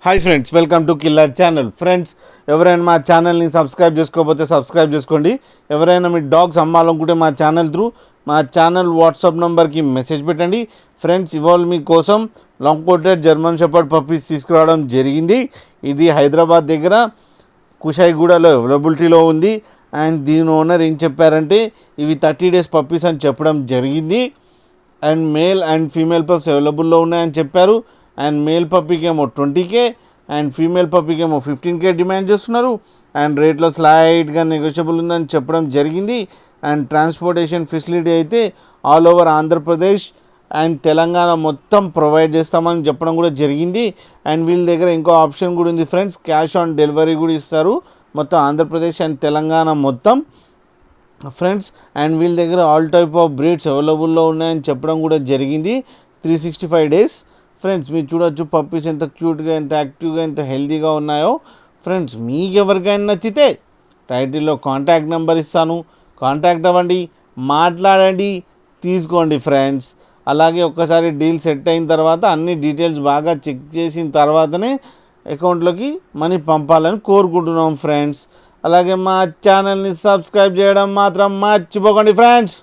Hi friends, welcome to killer channel. Friends, ఎవరైనా మా ఛానల్ని సబ్స్క్రైబ్ చేసుకోకపోతే సబ్స్క్రైబ్ చేసుకోండి. ఎవరైనా మీ డాగ్స్ అమ్మాలనుకుంటే మా ఛానల్ వాట్సాప్ నెంబర్కి మెసేజ్ పెట్టండి. ఫ్రెండ్స్, ఇవాళ మీకోసం long coated German shepherd puppies తీసుకురావడం జరిగింది. ఇది హైదరాబాద్ దగ్గర కుషాయిగూడలో అవైలబిలిటీలో ఉంది. అండ్ దీని ఓనర్ ఏం చెప్పారంటే ఇవి 30 days పప్పీస్ అని చెప్పడం జరిగింది. And male and female pups అవైలబుల్లో ఉన్నాయని చెప్పారు. అండ్ మేల్ పప్పీకి ఏమో 20K అండ్ ఫీమేల్ పప్పీకి ఏమో 15K డిమాండ్ చేస్తున్నారు. అండ్ రేట్లో స్లైట్గా నెగోషియబుల్ ఉందని చెప్పడం జరిగింది. అండ్ ట్రాన్స్పోర్టేషన్ ఫెసిలిటీ అయితే all over Andhra Pradesh and Telangana మొత్తం ప్రొవైడ్ చేస్తామని చెప్పడం కూడా జరిగింది. అండ్ వీళ్ళ దగ్గర ఇంకో ఆప్షన్ కూడా ఉంది ఫ్రెండ్స్, క్యాష్ ఆన్ డెలివరీ కూడా ఇస్తారు మొత్తం ఆంధ్రప్రదేశ్ అండ్ తెలంగాణ మొత్తం ఫ్రెండ్స్. అండ్ వీళ్ళ దగ్గర ఆల్ టైప్ ఆఫ్ బ్రీడ్స్ అవైలబుల్లో ఉన్నాయని చెప్పడం కూడా జరిగింది. 365 days ఫ్రెండ్స్. మీరు చూడొచ్చు పప్పీస్ ఎంత క్యూట్గా, ఎంత యాక్టివ్గా, ఎంత హెల్తీగా ఉన్నాయో. ఫ్రెండ్స్, మీకు ఎవరికైనా నచ్చితే టైటిల్లో కాంటాక్ట్ నెంబర్ ఇస్తాను, కాంటాక్ట్ అవ్వండి, మాట్లాడండి, తీసుకోండి ఫ్రెండ్స్. అలాగే ఒక్కసారి డీల్ సెట్ అయిన తర్వాత అన్ని డీటెయిల్స్ బాగా చెక్ చేసిన తర్వాతనే అకౌంట్లోకి మనీ పంపాలని కోరుకుంటున్నాం ఫ్రెండ్స్. అలాగే మా ఛానల్ని సబ్స్క్రైబ్ చేయడం మాత్రం మర్చిపోకండి ఫ్రెండ్స్.